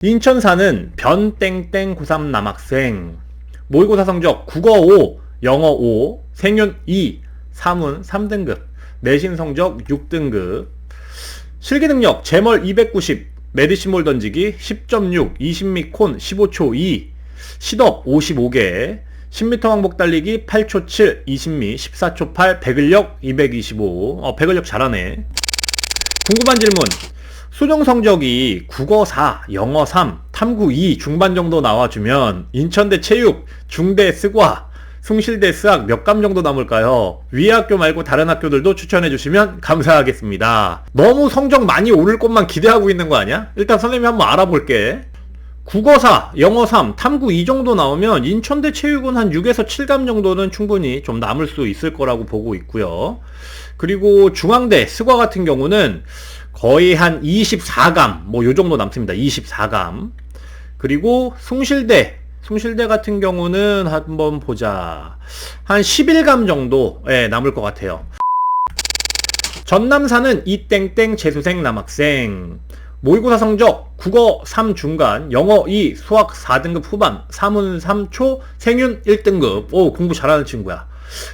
인천 사는 변땡땡 고3 남학생. 모의고사 성적 국어 5, 영어 5, 생윤 2, 사문 3등급, 내신 성적 6등급, 실기능력 제멀 290, 메디시몰 던지기 10.6, 20미 콘 15초 2, 시덥 55개, 10m 왕복 달리기 8초 7, 20미 14초 8, 백을력 225. 백을력 잘하네. 궁금한 질문. 수능 성적이 국어 4, 영어 3, 탐구 2 중반 정도 나와주면 인천대 체육, 중대 스과, 숭실대 수학 몇 감 정도 남을까요? 위 학교 말고 다른 학교들도 추천해주시면 감사하겠습니다. 너무 성적 많이 오를 것만 기대하고 있는 거 아니야? 일단 선생님이 한번 알아볼게. 국어 4, 영어 3, 탐구 2 정도 나오면 인천대 체육은 한 6에서 7감 정도는 충분히 좀 남을 수 있을 거라고 보고 있고요. 그리고 중앙대 스과 같은 경우는 거의 한 24감 뭐 요 정도 남습니다. 24감. 그리고 숭실대 같은 경우는 한번 보자. 한 11감 정도 남을 것 같아요. 전남 사는 이땡땡 재수생 남학생. 모의고사 성적 국어 3 중간, 영어 2, 수학 4등급 후반, 사문 3초, 생윤 1등급. 오, 공부 잘하는 친구야.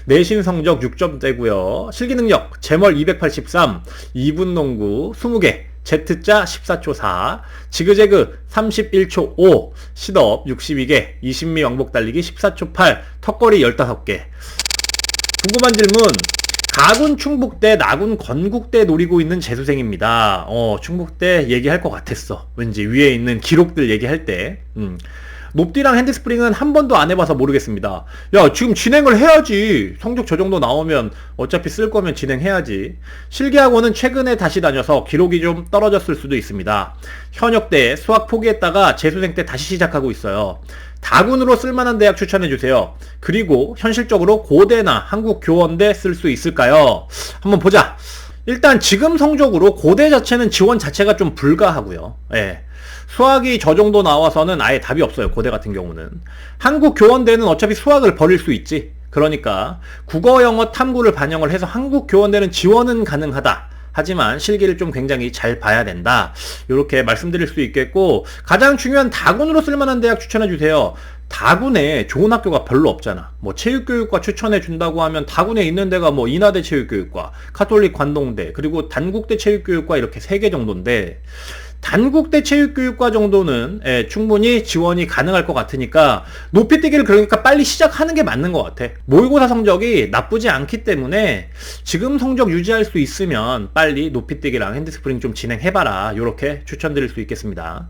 내신 성적 6점대고요. 실기능력 제멀 283, 2분 농구 20개, Z자 14초 4, 지그재그 31초 5, 시덥 62개, 20미 왕복 달리기 14초 8, 턱걸이 15개. 궁금한 질문. 가군 충북대, 나군 건국대 노리고 있는 재수생입니다. 충북대 얘기할 것 같았어. 왠지 위에 있는 기록들 얘기할 때. 높디랑 핸드스프링은 한 번도 안 해봐서 모르겠습니다. 야, 지금 진행을 해야지. 성적 저 정도 나오면 어차피 쓸 거면 진행해야지. 실기학원은 최근에 다시 다녀서 기록이 좀 떨어졌을 수도 있습니다. 현역 때 수학 포기했다가 재수생 때 다시 시작하고 있어요. 다군으로 쓸만한 대학 추천해주세요. 그리고 현실적으로 고대나 한국교원대 쓸 수 있을까요? 한번 보자. 일단 지금 성적으로 고대 자체는 지원 자체가 좀 불가하고요. 수학이 저 정도 나와서는 아예 답이 없어요. 고대 같은 경우는. 한국교원대는 어차피 수학을 버릴 수 있지. 그러니까 국어, 영어, 탐구를 반영을 해서 한국교원대는 지원은 가능하다. 하지만 실기를 좀 굉장히 잘 봐야 된다. 이렇게 말씀드릴 수 있겠고, 가장 중요한 다군으로 쓸만한 대학 추천해주세요. 다군에 좋은 학교가 별로 없잖아. 뭐 체육교육과 추천해준다고 하면 다군에 있는 데가 뭐 인하대 체육교육과, 카톨릭 관동대, 그리고 단국대 체육교육과 이렇게 3개 정도인데, 단국대 체육교육과 정도는 충분히 지원이 가능할 것 같으니까 높이뛰기를 그러니까 빨리 시작하는 게 맞는 것 같아. 모의고사 성적이 나쁘지 않기 때문에 지금 성적 유지할 수 있으면 빨리 높이뛰기랑 핸드스프링 좀 진행해봐라. 이렇게 추천드릴 수 있겠습니다.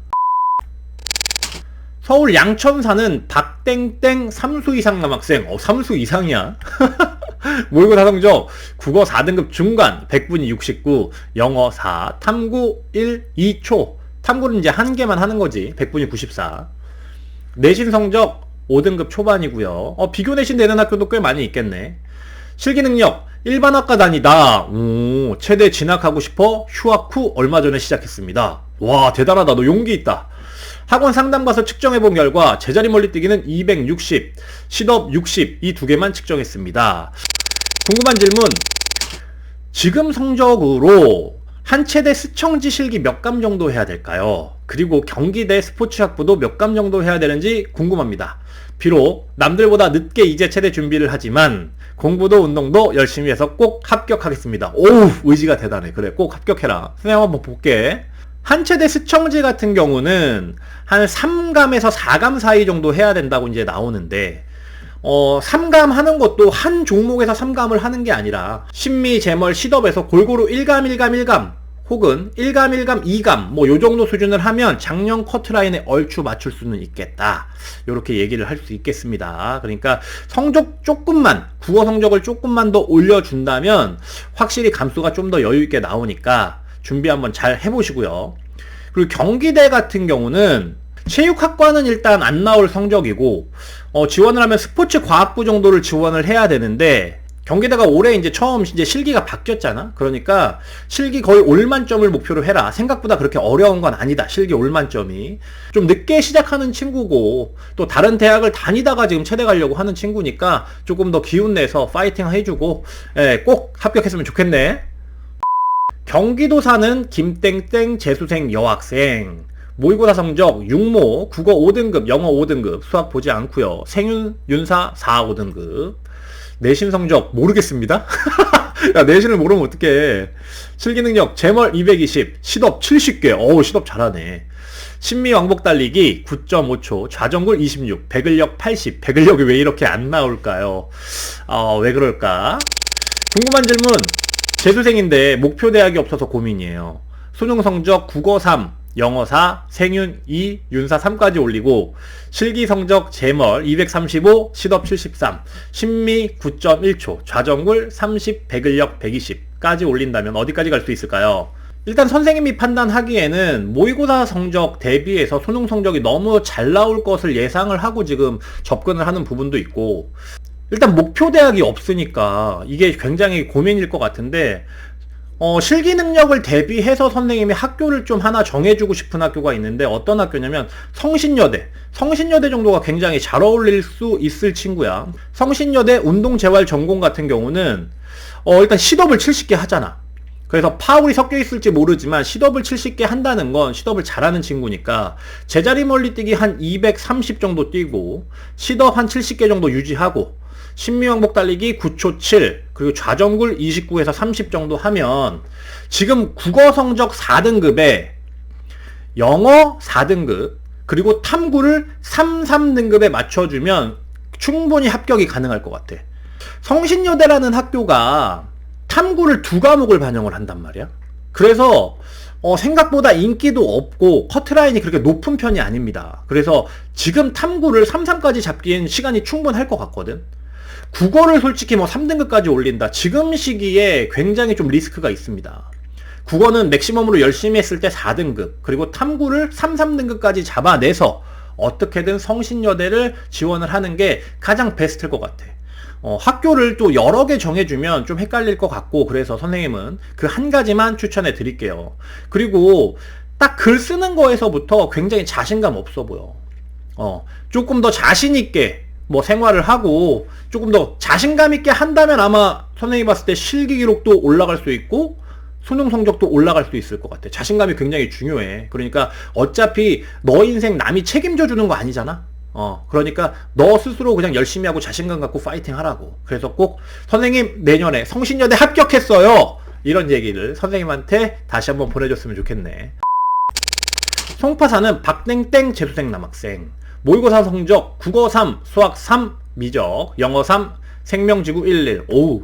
서울 양천 사는 박땡땡 3수 이상 남학생. 3수 이상이야. 모의고사 성적 국어 4등급 중간, 100분이 69, 영어 4, 탐구 1, 2초. 탐구는 이제 한 개만 하는 거지. 100분이 94. 내신 성적 5등급 초반이고요. 비교 내신 되는 학교도 꽤 많이 있겠네. 실기능력 일반학과 다니다. 최대 진학하고 싶어 휴학 후 얼마 전에 시작했습니다. 와, 대단하다. 너 용기 있다. 학원 상담 가서 측정해본 결과 제자리 멀리뛰기는 260, 시덥 60 이 2개만 측정했습니다. 궁금한 질문. 지금 성적으로 한 체대 스청지 실기 몇 감 정도 해야 될까요? 그리고 경기대 스포츠학부도 몇 감 정도 해야 되는지 궁금합니다. 비록 남들보다 늦게 이제 체대 준비를 하지만 공부도 운동도 열심히 해서 꼭 합격하겠습니다. 오우, 의지가 대단해. 그래, 꼭 합격해라. 선생님 한번 볼게. 한 체대 스청지 같은 경우는 한 3감에서 4감 사이 정도 해야 된다고 이제 나오는데, 3감 하는 것도 한 종목에서 3감을 하는 게 아니라, 신미, 제멀, 시덥에서 골고루 1감, 1감, 1감, 혹은 1감, 1감, 2감, 뭐 요 정도 수준을 하면 작년 커트라인에 얼추 맞출 수는 있겠다. 요렇게 얘기를 할 수 있겠습니다. 그러니까 성적 조금만, 국어 성적을 조금만 더 올려준다면 확실히 감수가 좀 더 여유있게 나오니까 준비 한번 잘 해보시고요. 그리고 경기대 같은 경우는 체육학과는 일단 안 나올 성적이고, 지원을 하면 스포츠 과학부 정도를 지원을 해야 되는데, 경기대가 올해 이제 처음 이제 실기가 바뀌었잖아. 그러니까 실기 거의 올만점을 목표로 해라. 생각보다 그렇게 어려운 건 아니다. 실기 올만점이. 좀 늦게 시작하는 친구고, 또 다른 대학을 다니다가 지금 체대 가려고 하는 친구니까 조금 더 기운 내서 파이팅 해주고, 꼭 합격했으면 좋겠네. 경기도 사는 김땡땡 재수생 여학생. 모의고사 성적 6모, 국어 5등급, 영어 5등급, 수학 보지 않고요. 생윤, 윤사 4, 5등급. 내신 성적 모르겠습니다. 야, 내신을 모르면 어떡해. 실기능력 제멀 220, 시덥 70개. 어우, 시덥 잘하네. 신미 왕복 달리기 9.5초, 좌정굴 26, 배근력 80. 배근력이 왜 이렇게 안 나올까요? 왜 그럴까? 궁금한 질문. 재수생인데 목표 대학이 없어서 고민이에요. 수능 성적 국어 3, 영어 4, 생윤 2, 윤사 3까지 올리고 실기 성적 제멀 235, 시덥 73, 신미 9.1초, 좌정굴 30, 배근력 120까지 올린다면 어디까지 갈 수 있을까요? 일단 선생님이 판단하기에는 모의고사 성적 대비해서 수능 성적이 너무 잘 나올 것을 예상을 하고 지금 접근을 하는 부분도 있고, 일단 목표 대학이 없으니까 이게 굉장히 고민일 것 같은데, 실기 능력을 대비해서 선생님이 학교를 좀 하나 정해주고 싶은 학교가 있는데, 어떤 학교냐면 성신여대. 성신여대 정도가 굉장히 잘 어울릴 수 있을 친구야. 성신여대 운동재활 전공 같은 경우는 일단 시덥을 70개 하잖아. 그래서 파울이 섞여 있을지 모르지만 시덥을 70개 한다는 건 시덥을 잘하는 친구니까 제자리 멀리뛰기 한 230 정도 뛰고 시덥 한 70개 정도 유지하고 신미왕복 달리기 9초 7, 그리고 좌정굴 29에서 30 정도 하면 지금 국어 성적 4등급에 영어 4등급, 그리고 탐구를 3, 3등급에 맞춰주면 충분히 합격이 가능할 것 같아. 성신여대라는 학교가 탐구를 2과목을 반영을 한단 말이야. 그래서 생각보다 인기도 없고 커트라인이 그렇게 높은 편이 아닙니다. 그래서 지금 탐구를 3, 3까지 잡기엔 시간이 충분할 것 같거든. 국어를 솔직히 뭐 3등급까지 올린다, 지금 시기에 굉장히 좀 리스크가 있습니다. 국어는 맥시멈으로 열심히 했을 때 4등급, 그리고 탐구를 3, 3등급까지 잡아내서 어떻게든 성신여대를 지원을 하는 게 가장 베스트일 것 같아. 학교를 또 여러 개 정해주면 좀 헷갈릴 것 같고, 그래서 선생님은 그 한 가지만 추천해 드릴게요. 그리고 딱 글 쓰는 거에서부터 굉장히 자신감 없어 보여. 조금 더 자신있게 뭐 생활을 하고 조금 더 자신감 있게 한다면 아마 선생님이 봤을 때 실기 기록도 올라갈 수 있고 수능 성적도 올라갈 수 있을 것 같아. 자신감이 굉장히 중요해. 그러니까 어차피 너 인생 남이 책임져 주는 거 아니잖아. 그러니까 너 스스로 그냥 열심히 하고 자신감 갖고 파이팅 하라고. 그래서 꼭 선생님 내년에 성신여대 합격했어요, 이런 얘기를 선생님한테 다시 한번 보내줬으면 좋겠네. 송파사는 박땡땡 재수생 남학생. 모의고사 성적 국어 3, 수학 3, 미적, 영어 3, 생명지구 11. 오우,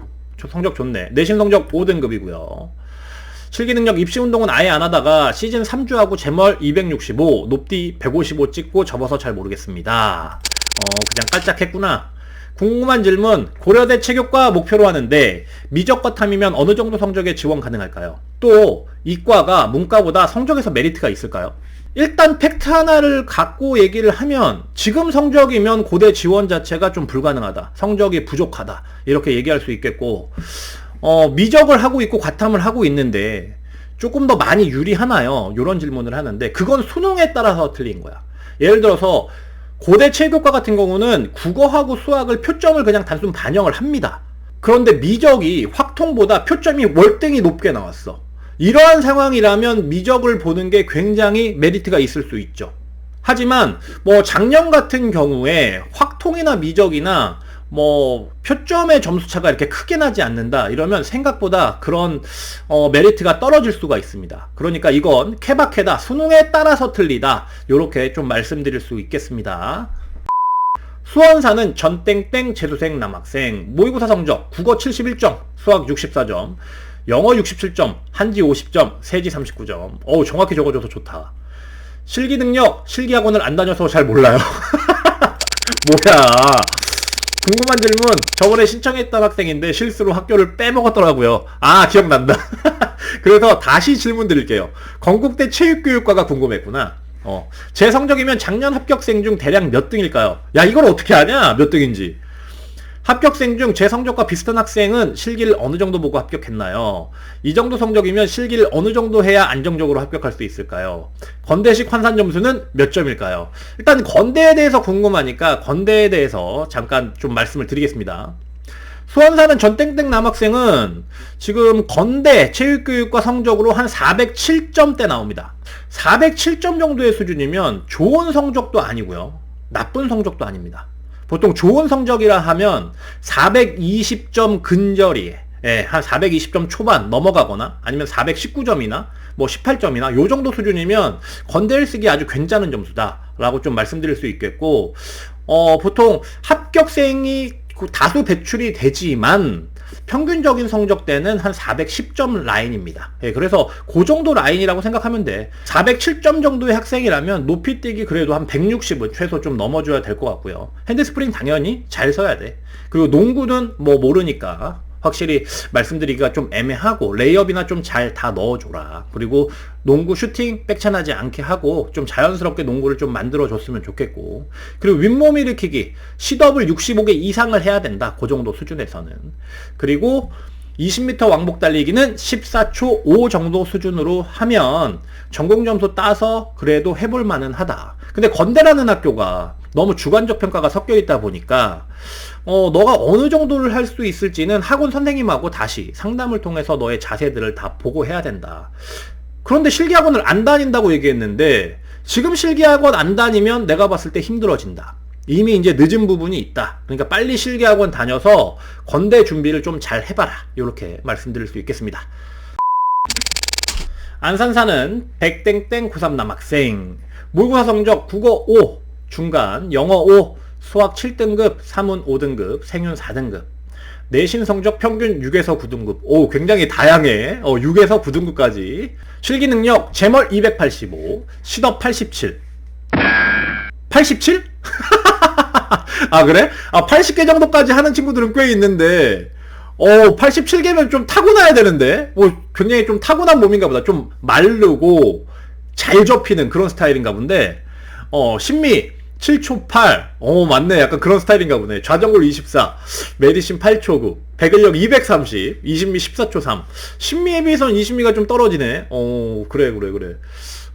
성적 좋네. 내신 성적 5등급이고요. 실기능력 입시운동은 아예 안 하다가 시즌 3주하고 제멀 265, 높디 155 찍고 접어서 잘 모르겠습니다. 그냥 깔짝했구나. 궁금한 질문. 고려대 체육과 목표로 하는데 미적과 탐이면 어느 정도 성적에 지원 가능할까요? 또 이과가 문과보다 성적에서 메리트가 있을까요? 일단 팩트 하나를 갖고 얘기를 하면 지금 성적이면 고대 지원 자체가 좀 불가능하다, 성적이 부족하다, 이렇게 얘기할 수 있겠고, 미적을 하고 있고 과탐을 하고 있는데 조금 더 많이 유리하나요? 이런 질문을 하는데 그건 수능에 따라서 틀린 거야. 예를 들어서 고대 체육과 같은 경우는 국어하고 수학을 표점을 그냥 단순 반영을 합니다. 그런데 미적이 확통보다 표점이 월등히 높게 나왔어. 이러한 상황이라면 미적을 보는 게 굉장히 메리트가 있을 수 있죠. 하지만 뭐 작년 같은 경우에 확통이나 미적이나 뭐 표점의 점수 차가 이렇게 크게 나지 않는다, 이러면 생각보다 그런 메리트가 떨어질 수가 있습니다. 그러니까 이건 케바케다, 수능에 따라서 틀리다, 요렇게 좀 말씀드릴 수 있겠습니다. 수원사는 전땡땡 재수생 남학생. 모의고사 성적 국어 71점, 수학 64점, 영어 67점, 한지 50점, 세지 39점. 정확히 적어줘서 좋다. 실기능력, 실기학원을 안 다녀서 잘 몰라요. 뭐야. 궁금한 질문. 저번에 신청했던 학생인데 실수로 학교를 빼먹었더라고요. 기억난다. 그래서 다시 질문 드릴게요. 건국대 체육교육과가 궁금했구나. 제 성적이면 작년 합격생 중 대략 몇 등일까요? 야, 이걸 어떻게 아냐? 몇 등인지. 합격생 중 제 성적과 비슷한 학생은 실기를 어느 정도 보고 합격했나요? 이 정도 성적이면 실기를 어느 정도 해야 안정적으로 합격할 수 있을까요? 건대식 환산 점수는 몇 점일까요? 일단 건대에 대해서 궁금하니까 건대에 대해서 잠깐 좀 말씀을 드리겠습니다. 수원 사는 전땡땡 남학생은 지금 건대 체육교육과 성적으로 한 407점대 나옵니다. 407점 정도의 수준이면 좋은 성적도 아니고요. 나쁜 성적도 아닙니다. 보통 좋은 성적이라 하면 420점 근저리에, 한 420점 초반 넘어가거나 아니면 419점이나 뭐 18점이나 요 정도 수준이면 건대를 쓰기 아주 괜찮은 점수다 라고 좀 말씀드릴 수 있겠고, 보통 합격생이 다수 배출이 되지만 평균적인 성적대는 한 410점 라인입니다. 그래서 그 정도 라인이라고 생각하면 돼. 407점 정도의 학생이라면 높이뛰기 그래도 한 160은 최소 좀 넘어줘야 될 것 같고요. 핸드스프링 당연히 잘 써야 돼. 그리고 농구는 뭐 모르니까 확실히 말씀드리기가 좀 애매하고, 레이업이나 좀 잘 다 넣어줘라. 그리고 농구 슈팅 백찬하지 않게 하고 좀 자연스럽게 농구를 좀 만들어줬으면 좋겠고, 그리고 윗몸 일으키기 시덥을 65개 이상을 해야 된다. 그 정도 수준에서는. 그리고 20m 왕복 달리기는 14초 5 정도 수준으로 하면 전공 점수 따서 그래도 해볼 만은 하다. 근데 건대라는 학교가 너무 주관적 평가가 섞여 있다 보니까 너가 어느 정도를 할 수 있을지는 학원 선생님하고 다시 상담을 통해서 너의 자세들을 다 보고 해야 된다. 그런데 실기학원을 안 다닌다고 얘기했는데, 지금 실기학원 안 다니면 내가 봤을 때 힘들어진다. 이미 이제 늦은 부분이 있다. 그러니까 빨리 실기학원 다녀서 건대 준비를 좀 잘 해봐라. 이렇게 말씀드릴 수 있겠습니다. 안산 사는 백땡땡 고3 남학생, 모의고사 성적 국어 5, 중간, 영어 5, 수학 7등급, 사문 5등급, 생윤 4등급. 내신 성적 평균 6에서 9등급. 오, 굉장히 다양해. 6에서 9등급까지. 실기 능력 제멀 285, 시덥 87. 87? 아, 그래? 80개 정도까지 하는 친구들은 꽤 있는데, 87개면 좀 타고나야 되는데? 굉장히 좀 타고난 몸인가 보다. 좀 마르고 잘 접히는 그런 스타일인가 본데, 신미 7초 8. 맞네. 약간 그런 스타일인가 보네. 좌정골 24, 메디신 8초 9, 배근력 230, 이신미 14초 3. 신미에 비해서는 이신미가 좀 떨어지네. 그래.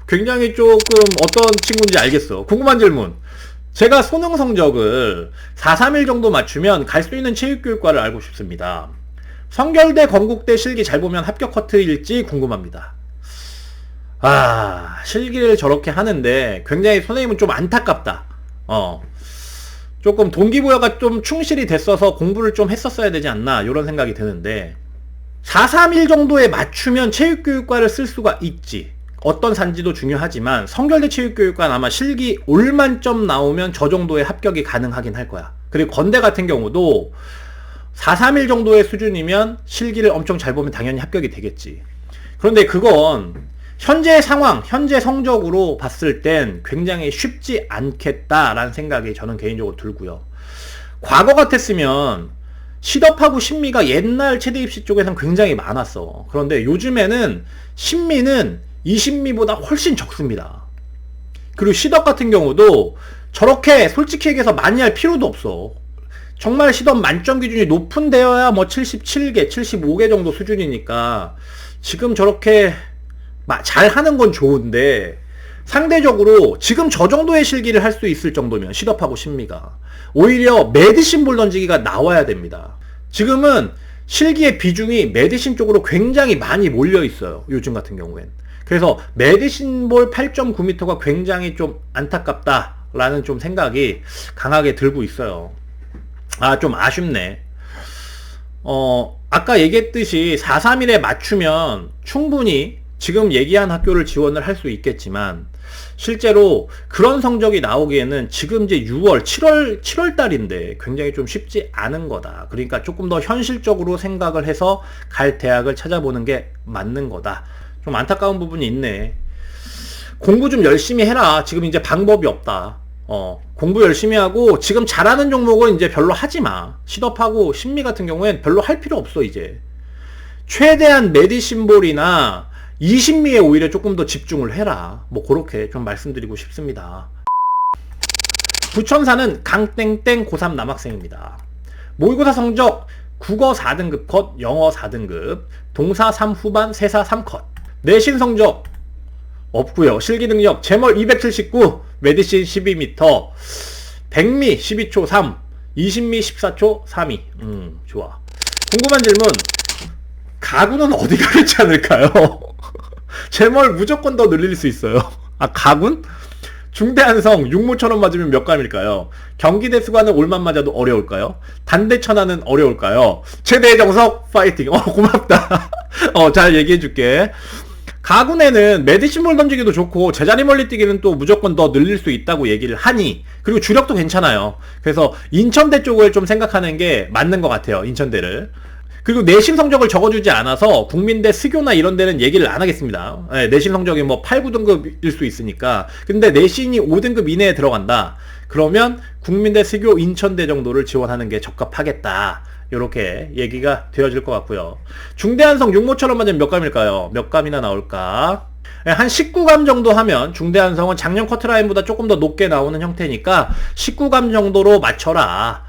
굉장히 조금 어떤 친구인지 알겠어. 궁금한 질문. 제가 수능 성적을 431 정도 맞추면 갈 수 있는 체육교육과를 알고 싶습니다. 성결대, 건국대 실기 잘 보면 합격 커트일지 궁금합니다. 실기를 저렇게 하는데 굉장히 선생님은 좀 안타깝다. 조금 동기부여가 좀 충실히 됐어서 공부를 좀 했었어야 되지 않나, 이런 생각이 드는데, 431 정도에 맞추면 체육교육과를 쓸 수가 있지. 어떤 산지도 중요하지만 성결대 체육교육과는 아마 실기 올만점 나오면 저 정도의 합격이 가능하긴 할 거야. 그리고 건대 같은 경우도 431 정도의 수준이면 실기를 엄청 잘 보면 당연히 합격이 되겠지. 그런데 그건 현재 상황, 현재 성적으로 봤을 땐 굉장히 쉽지 않겠다라는 생각이 저는 개인적으로 들고요. 과거 같았으면 시덥하고 신미가 옛날 체대 입시 쪽에선 굉장히 많았어. 그런데 요즘에는 신미는 이신미보다 훨씬 적습니다. 그리고 시덥 같은 경우도 저렇게 솔직히 얘기해서 많이 할 필요도 없어. 정말 시덥 만점 기준이 높은 데여야 뭐 77개, 75개 정도 수준이니까 지금 저렇게 잘 하는 건 좋은데, 상대적으로 지금 저 정도의 실기를 할 수 있을 정도면 시덥하고 신미가 오히려 메디신 볼 던지기가 나와야 됩니다. 지금은 실기의 비중이 메디신 쪽으로 굉장히 많이 몰려 있어요. 요즘 같은 경우엔. 그래서 메디신 볼 8.9m가 굉장히 좀 안타깝다라는 좀 생각이 강하게 들고 있어요. 좀 아쉽네. 아까 얘기했듯이 431에 맞추면 충분히 지금 얘기한 학교를 지원을 할 수 있겠지만, 실제로 그런 성적이 나오기에는 지금 이제 6월, 7월 달인데 굉장히 좀 쉽지 않은 거다. 그러니까 조금 더 현실적으로 생각을 해서 갈 대학을 찾아보는 게 맞는 거다. 좀 안타까운 부분이 있네. 공부 좀 열심히 해라. 지금 이제 방법이 없다. 공부 열심히 하고 지금 잘하는 종목은 이제 별로 하지 마. 시덥하고 신미 같은 경우엔 별로 할 필요 없어. 이제 최대한 메디신볼이나 이신미에 오히려 조금 더 집중을 해라. 뭐 그렇게 좀 말씀드리고 싶습니다. 부천 사는 강땡땡 고3 남학생입니다. 모의고사 성적 국어 4등급 컷, 영어 4등급, 동사 3 후반, 세사 3컷. 내신 성적 없고요. 실기 능력 제멀 279, 메디신 12m, 백미 12초 3, 이신미 14초 32. 좋아. 궁금한 질문. 가군은 어디가 괜찮을까요? 제멀 무조건 더 늘릴 수 있어요. 아, 가군? 중대한성 6모천원 맞으면 몇 감일까요? 경기대수관은 올만 맞아도 어려울까요? 단대천하는 어려울까요? 최대의 정석 파이팅. 고맙다. 잘 얘기해줄게. 가군에는 메디신볼 던지기도 좋고 제자리 멀리 뛰기는 또 무조건 더 늘릴 수 있다고 얘기를 하니, 그리고 주력도 괜찮아요. 그래서 인천대 쪽을 좀 생각하는 게 맞는 것 같아요. 인천대를. 그리고 내신 성적을 적어주지 않아서 국민대 스교나 이런 데는 얘기를 안 하겠습니다. 내신 성적이 뭐 8, 9등급일 수 있으니까. 근데 내신이 5등급 이내에 들어간다. 그러면 국민대 스교 인천대 정도를 지원하는 게 적합하겠다. 요렇게 얘기가 되어질 것 같고요. 중대한성 6모처럼 맞으면 몇 감일까요? 몇 감이나 나올까? 한 19감 정도 하면, 중대한성은 작년 커트라인보다 조금 더 높게 나오는 형태니까 19감 정도로 맞춰라.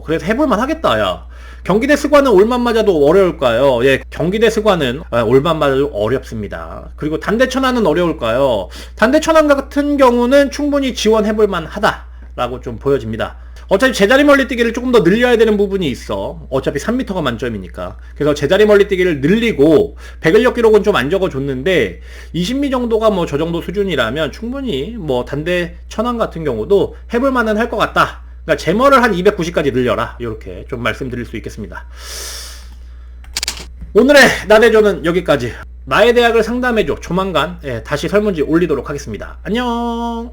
그래서 해볼만 하겠다, 야. 경기대 스관은 올만 맞아도 어려울까요? 예, 경기대 스관은 올만 맞아도 어렵습니다. 그리고 단대천안은 어려울까요? 단대천안 같은 경우는 충분히 지원해볼만 하다라고 좀 보여집니다. 어차피 제자리 멀리뛰기를 조금 더 늘려야 되는 부분이 있어. 어차피 3m가 만점이니까. 그래서 제자리 멀리뛰기를 늘리고, 백을력 기록은 좀 안 적어줬는데 20미 정도가 뭐 저 정도 수준이라면 충분히 뭐 단대 천안 같은 경우도 해볼만은 할 것 같다. 그러니까 제머를 한 290까지 늘려라. 이렇게 좀 말씀드릴 수 있겠습니다. 오늘의 나대조는 여기까지. 나의 대학을 상담해줘. 조만간 다시 설문지 올리도록 하겠습니다. 안녕.